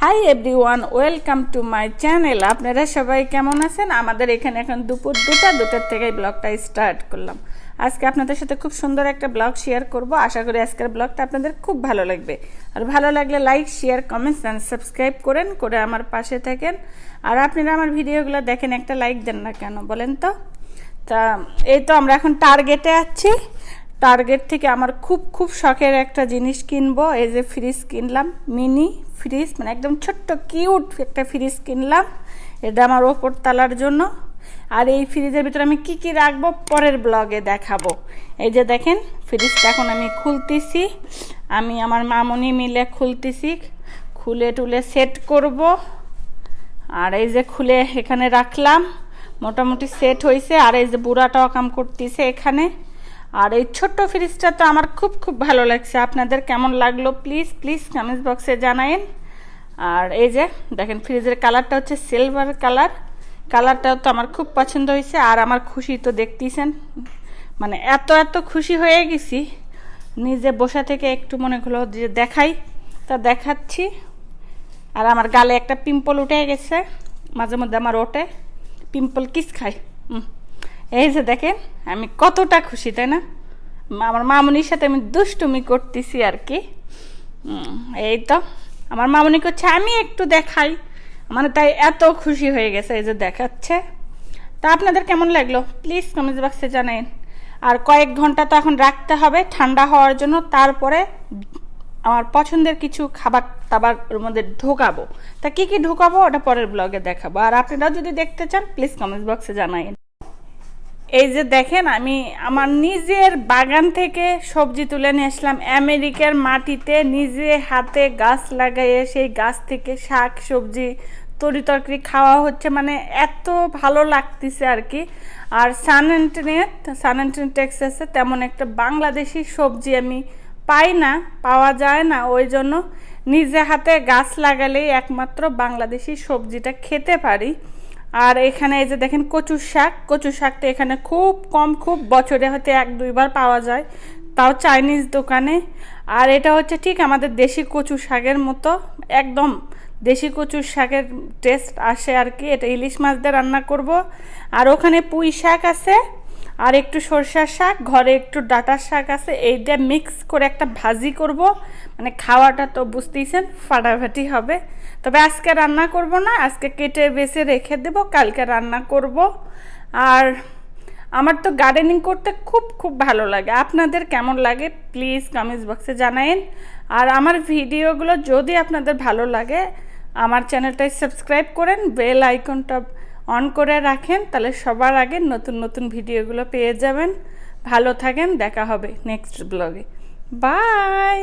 Hi everyone, welcome to my channel. আপনারা সবাই কেমন আছেন? আমাদের এখানে এখন দুপুর দুটার থেকে এই ব্লগটা স্টার্ট করলাম। আজকে আপনাদের সাথে খুব সুন্দর একটা ব্লগ শেয়ার করব। আশা করি আজকের ব্লগটা আপনাদের খুব ভালো লাগবে। আর ভালো লাগলে like, share, comments and subscribe করে আমার পাশে থাকেন। আর আপনারা আমার ভিডিওগুলো দেখেন, একটা লাইক দেন না কেন বলেন তো? তা এই তো আমরা এখন টার্গেটে আছি। টার্গেট থেকে আমার খুব শখের একটা জিনিস কিনবো। এই যে ফ্রিজ কিনলাম, মিনি ফ্রিজ, মানে একদম ছোট্ট কিউট একটা ফ্রিজ কিনলাম। এটা আমার ওপর তালার জন্য। আর এই ফ্রিজের ভিতরে আমি কি রাখবো পরের ব্লগে দেখাবো। এই যে দেখেন ফ্রিজটা এখন আমি খুলতেছি, আমি আমার মামনি মিলে খুলতেছি, খুলে টুলে সেট করব। আর এই যে খুলে এখানে রাখলাম, মোটামুটি সেট হয়েছে। আর এই যে বুড়াটাও কাম করতেছে এখানে। আর এই ছোট্ট ফ্রিজটা তো আমার খুব ভালো লাগছে। আপনাদের কেমন লাগলো প্লিজ কমেন্টস বক্সে জানায়েন। আর এই যে দেখেন ফ্রিজের কালারটা হচ্ছে সিলভার কালার। কালারটাও তো আমার খুব পছন্দ হয়েছে। আর আমার খুশি তো দেখতেছেন, মানে এত খুশি হয়ে গেছি, নিজে বসা থেকে একটু মনে হলো যে দেখাই, তা দেখাচ্ছি। আর আমার গালে একটা পিম্পল উঠে গেছে, মাঝে মধ্যে আমার ওঠে পিম্পল, কিস খায়। এই যে দেখেন আমি কতটা খুশি, তাই না? আমার মামনির সাথে আমি দুষ্টুমি করতেছি আর কি। এই তো আমার মামনি করছে আমি একটু দেখাই, মানে তাই এত খুশি হয়ে গেছে। এই যে দেখাচ্ছে। তা আপনাদের কেমন লাগলো প্লিজ কমেন্ট বক্সে জানাইন। আর কয়েক ঘন্টা তো এখন রাখতে হবে ঠান্ডা হওয়ার জন্য, তারপরে আমার পছন্দের কিছু খাবার টাবার ওর মধ্যে ঢোকাবো। তা কি ঢোকাবো ওটা পরের ব্লগে দেখাবো। আর আপনারা যদি দেখতে চান প্লিজ কমেন্ট বক্সে জানাইন। এই যে দেখেন আমি আমার নিজের বাগান থেকে সবজি তুলে নিয়ে আসলাম, আমেরিকার মাটিতে নিজে হাতে গাছ লাগাইয়ে সেই গাছ থেকে শাক সবজি তরকারি খাওয়া হচ্ছে, মানে এত ভালো লাগতেছে আর কি। আর সান অ্যান্টনি টেক্সাসে তেমন একটা বাংলাদেশি সবজি আমি পাই না, পাওয়া যায় না, ওই জন্য নিজে হাতে গাছ লাগালেই একমাত্র বাংলাদেশি সবজিটা খেতে পারি। আর এখানে এই যে দেখেন কচু শাকটা এখানে খুব কম, খুব বছরে হয়তো 1-2 বার পাওয়া যায়, তাও চাইনিজ দোকানে। আর এটা হচ্ছে ঠিক আমাদের দেশি কচু শাকের মতো, একদম দেশি কচুর শাকের টেস্ট আসে আর কি। এটা ইলিশ মাছ দিয়ে রান্না করব। আর ওখানে পুঁই শাক আছে, আর একটু সরষার শাক, ঘরে একটু ডাঁটার শাক আছে, এইটা মিক্স করে একটা ভাজি করব। মানে খাওয়াটা তো বুঝতেইছেন ফাটাফাটি হবে। তবে আজকে রান্না করব না, আজকে কেটে বেছে রেখে দেব, কালকে রান্না করব। আর আমার তো গার্ডেনিং করতে খুব ভালো লাগে। আপনাদের কেমন লাগে প্লিজ কমেন্টস বক্সে জানাইন। আর আমার ভিডিওগুলো যদি আপনাদের ভালো লাগে আমার চ্যানেলটাই সাবস্ক্রাইব করেন, বেল আইকনটা অন করে রাখেন, তাহলে সবার আগে নতুন ভিডিওগুলো পেয়ে যাবেন। ভালো থাকেন, দেখা হবে নেক্সট ব্লগে। বাই।